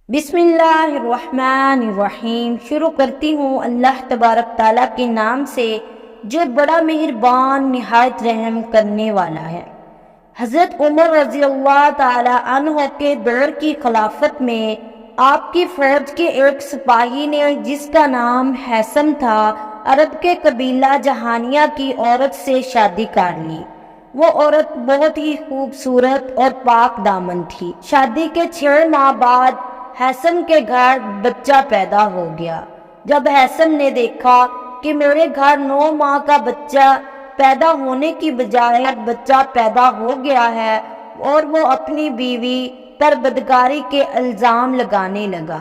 بسم اللہ الرحمن الرحیم۔ شروع کرتی ہوں اللہ تبارک تعالیٰ کے نام سے جو بڑا مہربان نہایت رحم کرنے والا ہے۔ حضرت عمر رضی اللہ تعالی عنہ کے دور کی خلافت میں آپ کی فوج کے ایک سپاہی نے جس کا نام حیثم تھا، عرب کے قبیلہ جہانیہ کی عورت سے شادی کر لی۔ وہ عورت بہت ہی خوبصورت اور پاک دامن تھی۔ شادی کے 6 ماہ بعد حیثم کے گھر بچہ پیدا ہو گیا۔ جب حیثم نے دیکھا کہ میرے گھر 9 ماہ کا بچہ پیدا ہونے کی بجائے بچہ پیدا ہو گیا ہے، اور وہ اپنی بیوی پر بدکاری کے الزام لگانے لگا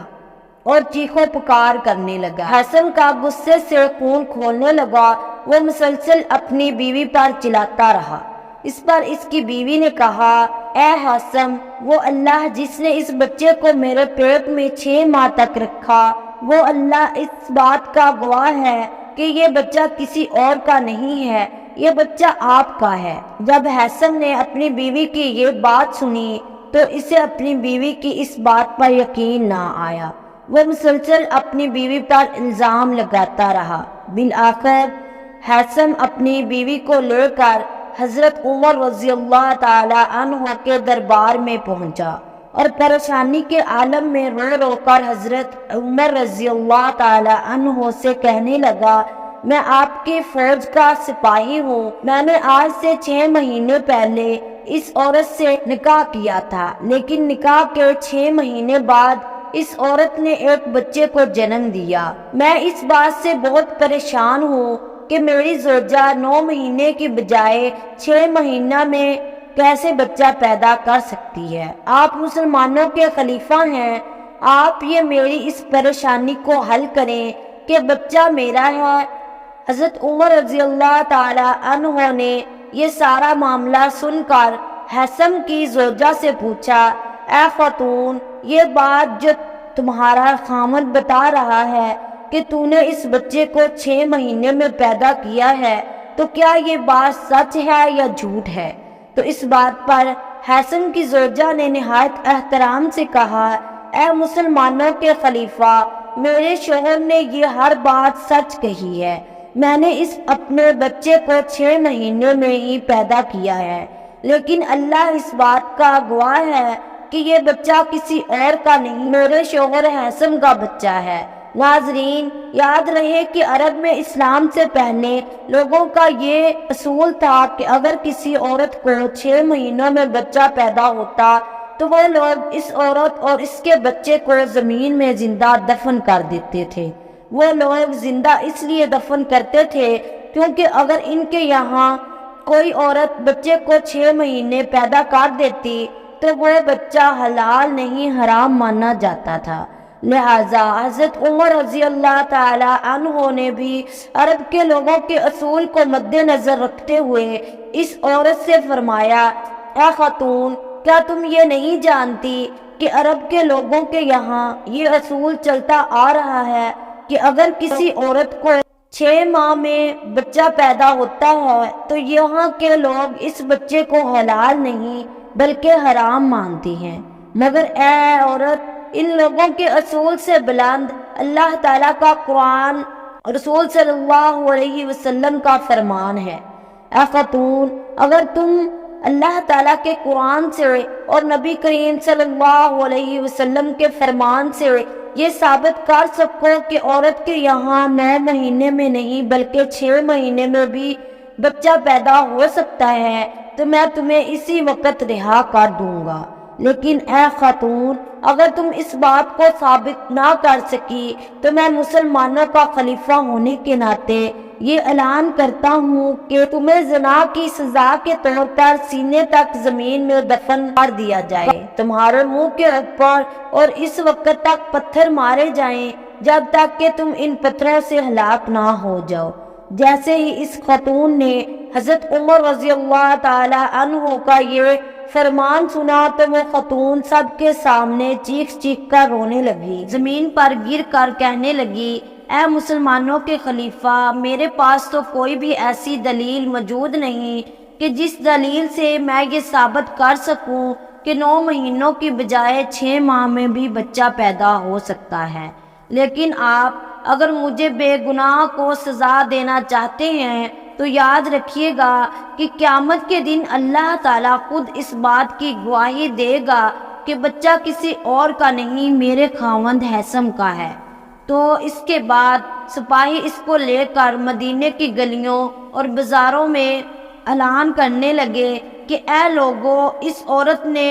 اور چیخو پکار کرنے لگا۔ حیثم کا غصے سے خون کھولنے لگا۔ وہ مسلسل اپنی بیوی پر چلاتا رہا۔ اس پر اس کی بیوی نے کہا، اے حیثم، وہ اللہ جس نے اس بچے کو میرے پیٹ میں 6 ماہ تک رکھا، وہ اللہ اس بات کا گواہ ہے کہ یہ بچہ کسی اور کا نہیں ہے، یہ بچہ آپ کا ہے۔ جب حیثم نے اپنی بیوی کی یہ بات سنی تو اسے اپنی بیوی کی اس بات پر یقین نہ آیا۔ وہ مسلسل اپنی بیوی پر الزام لگاتا رہا۔ بالآخر حیثم اپنی بیوی کو لے کر حضرت عمر رضی اللہ تعالی عنہ کے دربار میں پہنچا اور پریشانی کے عالم میں رو رو کر حضرت عمر رضی اللہ تعالی عنہ سے کہنے لگا، میں آپ کی فوج کا سپاہی ہوں۔ میں نے آج سے 6 مہینے پہلے اس عورت سے نکاح کیا تھا، لیکن نکاح کے 6 مہینے بعد اس عورت نے ایک بچے کو جنم دیا۔ میں اس بات سے بہت پریشان ہوں کہ میری زوجہ 9 مہینے کی بجائے 6 مہینہ میں کیسے بچہ پیدا کر سکتی ہے۔ آپ مسلمانوں کے خلیفہ ہیں، آپ یہ میری اس پریشانی کو حل کریں کہ بچہ میرا ہے۔ حضرت عمر رضی اللہ تعالی عنہ نے یہ سارا معاملہ سن کر حیثم کی زوجہ سے پوچھا، اے خاتون، یہ بات جو تمہارا خامد بتا رہا ہے کہ تو نے اس بچے کو 6 مہینے میں پیدا کیا ہے، تو کیا یہ بات سچ ہے یا جھوٹ ہے؟ تو اس بات پر حیثم کی زوجہ نے نہایت احترام سے کہا، اے مسلمانوں کے خلیفہ، میرے شوہر نے یہ ہر بات سچ کہی ہے۔ میں نے اس اپنے بچے کو 6 مہینے میں ہی پیدا کیا ہے، لیکن اللہ اس بات کا گواہ ہے کہ یہ بچہ کسی اور کا نہیں، میرے شوہر حیثم کا بچہ ہے۔ ناظرین، یاد رہے کہ عرب میں اسلام سے پہلے لوگوں کا یہ اصول تھا کہ اگر کسی عورت کو 6 مہینوں میں بچہ پیدا ہوتا تو وہ لوگ اس عورت اور اس کے بچے کو زمین میں زندہ دفن کر دیتے تھے۔ وہ لوگ زندہ اس لیے دفن کرتے تھے کیونکہ اگر ان کے یہاں کوئی عورت بچے کو 6 مہینے پیدا کر دیتی تو وہ بچہ حلال نہیں، حرام مانا جاتا تھا۔ لہذا حضرت عمر رضی اللہ تعالی عنہ نے بھی عرب کے لوگوں کے اصول کو مد نظر رکھتے ہوئے اس عورت سے فرمایا، اے خاتون، کیا تم یہ نہیں جانتی کہ عرب کے لوگوں کے یہاں یہ اصول چلتا آ رہا ہے کہ اگر کسی عورت کو 6 ماہ میں بچہ پیدا ہوتا ہے تو یہاں کے لوگ اس بچے کو حلال نہیں بلکہ حرام مانتے ہیں، مگر اے عورت، ان لوگوں کے اصول سے بلند اللہ تعالیٰ کا قرآن، رسول صلی اللہ علیہ وسلم کا فرمان ہے۔ اے خاتون، اگر تم اللہ تعالیٰ کے قرآن سے اور نبی کریم صلی اللہ علیہ وسلم کے فرمان سے یہ ثابت کر سکو کہ عورت کے یہاں 9 مہینے میں نہیں بلکہ 6 مہینے میں بھی بچہ پیدا ہو سکتا ہے تو میں تمہیں اسی وقت رہا کر دوں گا۔ لیکن اے خاتون، اگر تم اس بات کو ثابت نہ کر سکی تو میں مسلمانوں کا خلیفہ ہونے کے ناطے یہ اعلان کرتا ہوں کہ تمہیں زنا کی سزا کے طور پر سینے تک زمین میں دفن کر دیا جائے، تمہارے منہ کے اوپر اور اس وقت تک پتھر مارے جائیں جب تک کہ تم ان پتھروں سے ہلاک نہ ہو جاؤ۔ جیسے ہی اس خاتون نے حضرت عمر رضی اللہ تعالی عنہ کا یہ فرمان سنا تو وہ خاتون سب کے سامنے چیخ چیخ کر رونے لگی، زمین پر گر کر کہنے لگی، اے مسلمانوں کے خلیفہ، میرے پاس تو کوئی بھی ایسی دلیل موجود نہیں کہ جس دلیل سے میں یہ ثابت کر سکوں کہ 9 مہینوں کی بجائے 6 ماہ میں بھی بچہ پیدا ہو سکتا ہے، لیکن آپ اگر مجھے بے گناہ کو سزا دینا چاہتے ہیں تو یاد رکھیے گا کہ قیامت کے دن اللہ تعالیٰ خود اس بات کی گواہی دے گا کہ بچہ کسی اور کا نہیں، میرے خاوند ہیثم کا ہے۔ تو اس کے بعد سپاہی اس کو لے کر مدینے کی گلیوں اور بازاروں میں اعلان کرنے لگے کہ اے لوگو، اس عورت نے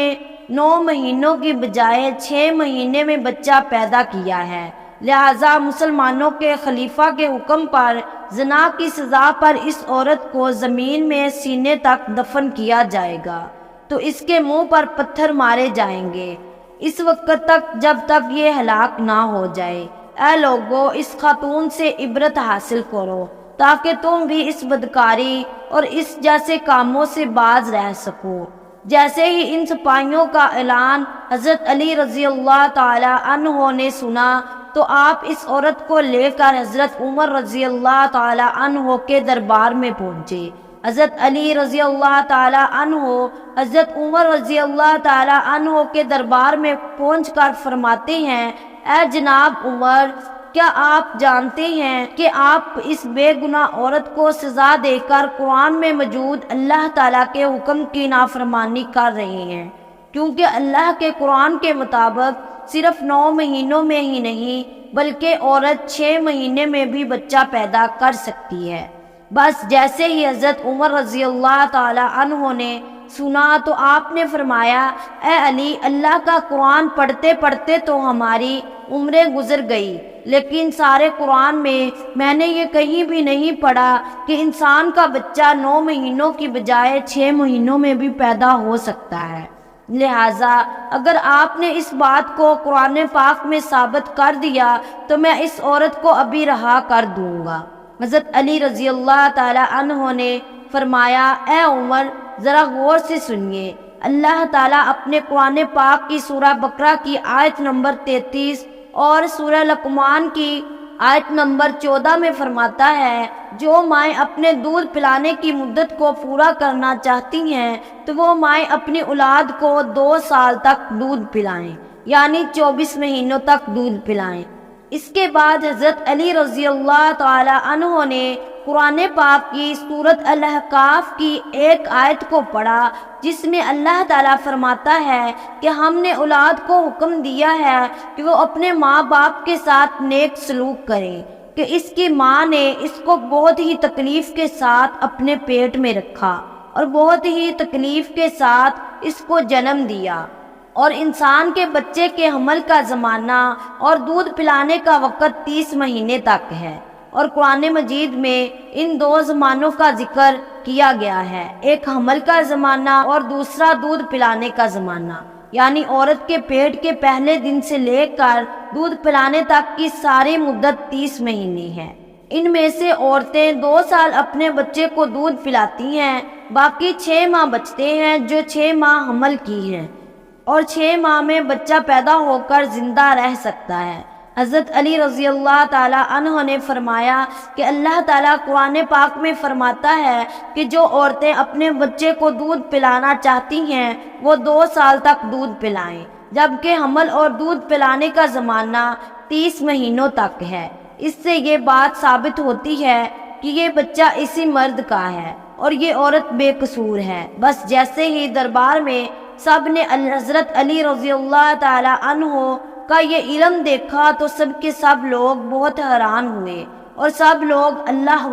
9 مہینوں کی بجائے 6 مہینے میں بچہ پیدا کیا ہے، لہذا مسلمانوں کے خلیفہ کے حکم پر زنا کی سزا پر اس عورت کو زمین میں سینے تک دفن کیا جائے گا، تو اس کے منہ پر پتھر مارے جائیں گے اس وقت تک جب تک یہ ہلاک نہ ہو جائے۔ اے لوگو، اس خاتون سے عبرت حاصل کرو تاکہ تم بھی اس بدکاری اور اس جیسے کاموں سے باز رہ سکو۔ جیسے ہی ان سپاہیوں کا اعلان حضرت علی رضی اللہ تعالی عنہ نے سنا تو آپ اس عورت کو لے کر حضرت عمر رضی اللہ تعالی عنہ کے دربار میں پہنچے۔ حضرت علی رضی اللہ تعالی عنہ حضرت عمر رضی اللہ تعالی عنہ کے دربار میں پہنچ کر فرماتے ہیں، اے جناب عمر، کیا آپ جانتے ہیں کہ آپ اس بے گناہ عورت کو سزا دے کر قرآن میں موجود اللہ تعالیٰ کے حکم کی نافرمانی کر رہے ہیں، کیونکہ اللہ کے قرآن کے مطابق صرف 9 مہینوں میں ہی نہیں بلکہ عورت 6 مہینے میں بھی بچہ پیدا کر سکتی ہے۔ بس جیسے ہی حضرت عمر رضی اللہ تعالی عنہ نے سنا تو آپ نے فرمایا، اے علی، اللہ کا قرآن پڑھتے پڑھتے تو ہماری عمریں گزر گئی، لیکن سارے قرآن میں نے یہ کہیں بھی نہیں پڑھا کہ انسان کا بچہ 9 مہینوں کی بجائے 6 مہینوں میں بھی پیدا ہو سکتا ہے۔ لہٰذا اگر آپ نے اس بات کو قرآن پاک میں ثابت کر دیا تو میں اس عورت کو ابھی رہا کر دوں گا۔ حضرت علی رضی اللہ تعالی عنہ نے فرمایا، اے عمر، ذرا غور سے سنیے، اللہ تعالیٰ اپنے قرآن پاک کی سورہ بقرہ کی آیت نمبر 33 اور سورہ لقمان کی آیت نمبر 14 میں فرماتا ہے، جو مائیں اپنے دودھ پلانے کی مدت کو پورا کرنا چاہتی ہیں تو وہ مائیں اپنی اولاد کو 2 سال تک دودھ پلائیں، یعنی 24 مہینوں تک دودھ پلائیں۔ اس کے بعد حضرت علی رضی اللہ تعالی عنہ نے قرآن پاک کی سورۃ الاحقاف کی ایک آیت کو پڑھا جس میں اللہ تعالیٰ فرماتا ہے کہ ہم نے اولاد کو حکم دیا ہے کہ وہ اپنے ماں باپ کے ساتھ نیک سلوک کریں، کہ اس کی ماں نے اس کو بہت ہی تکلیف کے ساتھ اپنے پیٹ میں رکھا اور بہت ہی تکلیف کے ساتھ اس کو جنم دیا، اور انسان کے بچے کے حمل کا زمانہ اور دودھ پلانے کا وقت 30 مہینے تک ہے، اور قرآن مجید میں ان 2 زمانوں کا ذکر کیا گیا ہے، ایک حمل کا زمانہ اور دوسرا دودھ پلانے کا زمانہ، یعنی عورت کے پیٹ کے پہلے دن سے لے کر دودھ پلانے تک کی ساری مدت 30 مہینے ہے۔ ان میں سے عورتیں 2 سال اپنے بچے کو دودھ پلاتی ہیں، باقی 6 ماہ بچتے ہیں جو 6 ماہ حمل کی ہیں، اور 6 ماہ میں بچہ پیدا ہو کر زندہ رہ سکتا ہے۔ حضرت علی رضی اللہ تعالی عنہ نے فرمایا کہ اللہ تعالیٰ قرآن پاک میں فرماتا ہے کہ جو عورتیں اپنے بچے کو دودھ پلانا چاہتی ہیں وہ 2 سال تک دودھ پلائیں، جبکہ حمل اور دودھ پلانے کا زمانہ 30 مہینوں تک ہے۔ اس سے یہ بات ثابت ہوتی ہے کہ یہ بچہ اسی مرد کا ہے اور یہ عورت بے قصور ہے۔ بس جیسے ہی دربار میں سب نے حضرت علی رضی اللہ تعالی عنہ کا یہ علم دیکھا تو سب کے سب لوگ بہت حیران ہوئے اور سب لوگ اللہ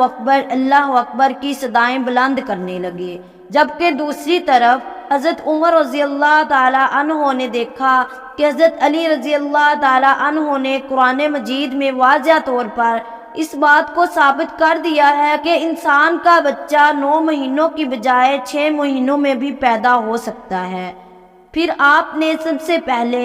اکبر کی صدائیں بلند کرنے لگے، جبکہ دوسری طرف حضرت عمر رضی اللہ تعالی عنہ نے دیکھا کہ حضرت علی رضی اللہ تعالی عنہ نے قرآن مجید میں واضح طور پر اس بات کو ثابت کر دیا ہے کہ انسان کا بچہ 9 مہینوں کی بجائے 6 مہینوں میں بھی پیدا ہو سکتا ہے۔ پھر آپ نے سب سے پہلے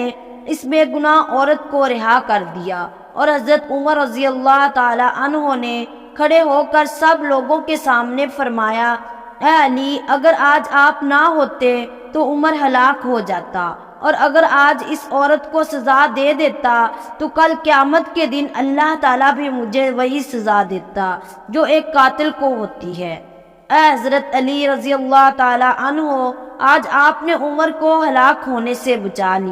اس بے گناہ عورت کو رہا کر دیا اور حضرت عمر رضی اللہ تعالی عنہ نے کھڑے ہو کر سب لوگوں کے سامنے فرمایا، اے علی، اگر آج آپ نہ ہوتے تو عمر ہلاک ہو جاتا، اور اگر آج اس عورت کو سزا دے دیتا تو کل قیامت کے دن اللہ تعالیٰ بھی مجھے وہی سزا دیتا جو ایک قاتل کو ہوتی ہے۔ اے حضرت علی رضی اللہ تعالی عنہ، آج آپ نے عمر کو ہلاک ہونے سے بچا لی۔